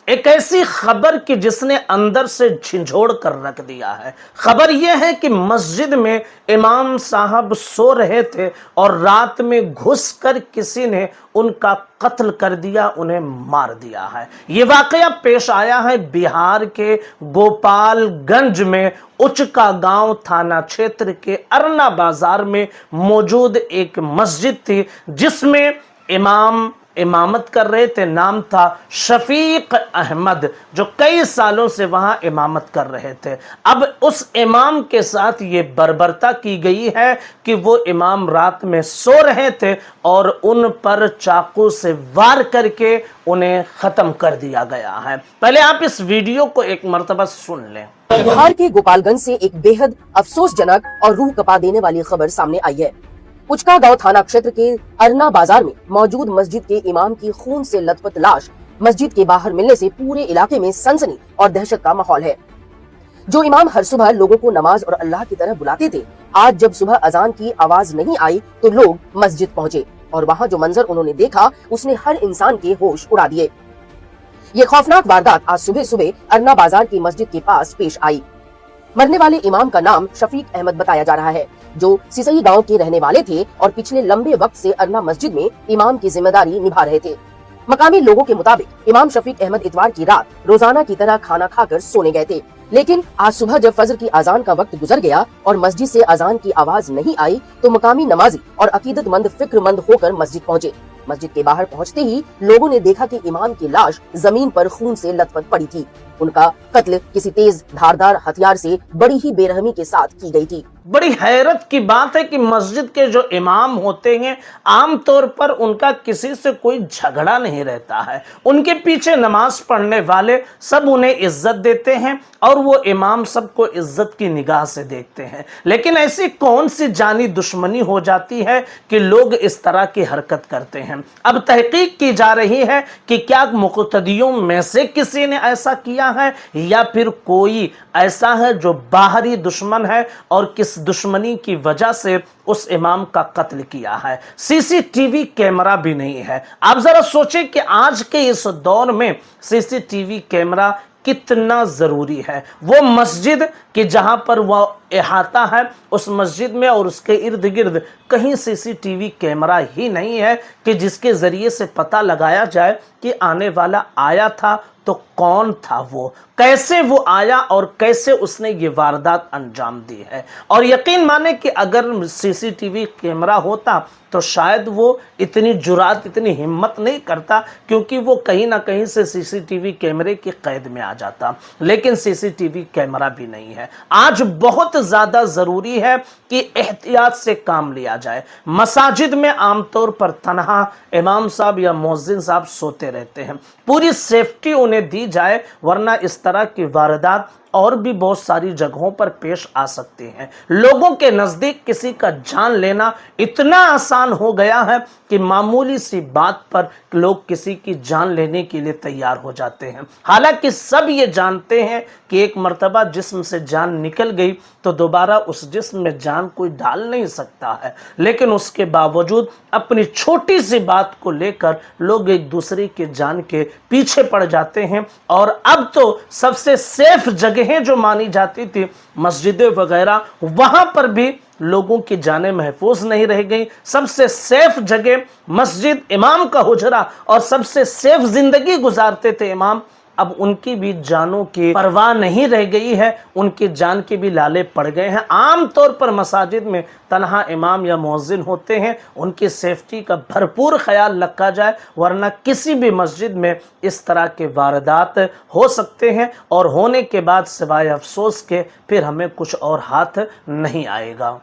ایک ایسی خبر کی جس نے اندر سے جھنجھوڑ کر رکھ دیا ہے۔ خبر یہ ہے کہ مسجد میں امام صاحب سو رہے تھے اور رات میں گھس کر کسی نے ان کا قتل کر دیا، انہیں مار دیا ہے۔ یہ واقعہ پیش آیا ہے بہار کے گوپال گنج میں اچکا گاؤں تھانہ چھیتر کے ارنا بازار میں موجود ایک مسجد تھی جس میں امامت کر رہے تھے۔ نام تھا شفیق احمد، جو کئی سالوں سے وہاں امامت کر رہے تھے۔ اب اس امام کے ساتھ یہ بربرتا کی گئی ہے کہ وہ امام رات میں سو رہے تھے اور ان پر چاقو سے وار کر کے انہیں ختم کر دیا گیا ہے۔ پہلے آپ اس ویڈیو کو ایک مرتبہ سن لیں۔ بہار کے گوپال گنج سے ایک بے حد افسوس جنک اور روح کپا دینے والی خبر سامنے آئی ہے۔ اچکا گاؤں تھانہ چھیتر کے ارنا بازار میں موجود مسجد کے امام کی خون سے لت پت لاش مسجد کے باہر ملنے سے پورے علاقے میں سنسنی اور دہشت کا ماحول ہے۔ جو امام ہر صبح لوگوں کو نماز اور اللہ کی طرف بلاتے تھے، آج جب صبح اذان کی آواز نہیں آئی تو لوگ مسجد پہنچے اور وہاں جو منظر انہوں نے دیکھا اس نے ہر انسان کے ہوش اڑا دیے۔ یہ خوفناک واردات آج صبح صبح ارنا بازار کی مسجد کے پاس پیش آئی۔ مرنے والے امام کا نام شفیق احمد بتایا جا رہا ہے، جو سیسئی گاؤں کے رہنے والے تھے اور پچھلے لمبے وقت سے ارنا مسجد میں امام کی ذمہ داری نبھا رہے تھے۔ مقامی لوگوں کے مطابق امام شفیق احمد اتوار کی رات روزانہ کی طرح کھانا کھا کر سونے گئے تھے، لیکن آج صبح جب فجر کی اذان کا وقت گزر گیا اور مسجد سے اذان کی آواز نہیں آئی تو مقامی نمازی اور عقیدت مند فکر مند ہو کر مسجد پہنچے۔ مسجد کے باہر پہنچتے ہی لوگوں نے دیکھا کہ امام کی لاش زمین پر خون سے لت پت پڑی تھی۔ ان کا قتل کسی تیز دھاردار ہتھیار سے بڑی ہی بے رحمی کے ساتھ کی گئی تھی۔ بڑی حیرت کی بات ہے کہ مسجد کے جو امام ہوتے ہیں عام طور پر ان کا کسی سے کوئی جھگڑا نہیں رہتا ہے، ان کے پیچھے نماز پڑھنے والے سب انہیں عزت دیتے ہیں اور وہ امام سب کو عزت کی نگاہ سے دیکھتے ہیں۔ لیکن ایسی کون سی جانی دشمنی ہو جاتی ہے کہ لوگ اس طرح کی حرکت کرتے ہیں؟ اب تحقیق کی جا رہی ہے کہ کیا مقتدیوں میں سے کسی نے ایسا کیا ہے یا پھر کوئی ایسا ہے جو باہری دشمن ہے اور کس دشمنی کی وجہ سے اس امام کا قتل کیا ہے۔ سی سی ٹی وی کیمرہ بھی نہیں ہے۔ آپ ذرا سوچیں کہ آج کے اس دور میں سی سی ٹی وی کیمرہ کتنا ضروری ہے۔ وہ مسجد کہ جہاں پر وہ احاطہ ہے، اس مسجد میں اور اس کے ارد گرد کہیں سی سی ٹی وی کیمرہ ہی نہیں ہے کہ جس کے ذریعے سے پتہ لگایا جائے کہ آنے والا آیا تھا تو کون تھا، وہ کیسے وہ آیا اور کیسے اس نے یہ واردات انجام دی ہے۔ اور یقین مانیں کہ اگر سی سی ٹی وی کیمرہ ہوتا تو شاید وہ اتنی جرات، اتنی ہمت نہیں کرتا، کیونکہ وہ کہیں نہ کہیں سے سی سی ٹی وی کیمرے کی قید میں آ جاتا۔ لیکن سی سی ٹی وی کیمرہ بھی نہیں ہے۔ آج بہت زیادہ ضروری ہے کہ احتیاط سے کام لیا جائے۔ مساجد میں عام طور پر تنہا امام صاحب یا مؤذن صاحب سوتے رہتے ہیں، پوری سیفٹی انہیں دی جائے، ورنہ اس طرح کی واردات اور بھی بہت ساری جگہوں پر پیش آ سکتے ہیں۔ لوگوں کے نزدیک کسی کا جان لینا اتنا آسان ہو گیا ہے کہ معمولی سی بات پر لوگ کسی کی جان لینے کے لیے تیار ہو جاتے ہیں۔ حالانکہ سب یہ جانتے ہیں کہ ایک مرتبہ جسم سے جان نکل گئی تو دوبارہ اس جسم میں جان کوئی ڈال نہیں سکتا ہے، لیکن اس کے باوجود اپنی چھوٹی سی بات کو لے کر لوگ ایک دوسرے کے جان کے پیچھے پڑ جاتے ہیں۔ اور اب تو سب سے سیف جگہیں جو مانی جاتی تھی مسجدیں وغیرہ، وہاں پر بھی لوگوں کی جانیں محفوظ نہیں رہ گئی۔ سب سے سیف جگہ مسجد، امام کا حجرہ، اور سب سے سیف زندگی گزارتے تھے امام، اب ان کی بھی جانوں کی پرواہ نہیں رہ گئی ہے، ان کی جان کے بھی لالے پڑ گئے ہیں۔ عام طور پر مساجد میں تنہا امام یا مؤذن ہوتے ہیں، ان کی سیفٹی کا بھرپور خیال رکھا جائے، ورنہ کسی بھی مسجد میں اس طرح کے واردات ہو سکتے ہیں اور ہونے کے بعد سوائے افسوس کے پھر ہمیں کچھ اور ہاتھ نہیں آئے گا۔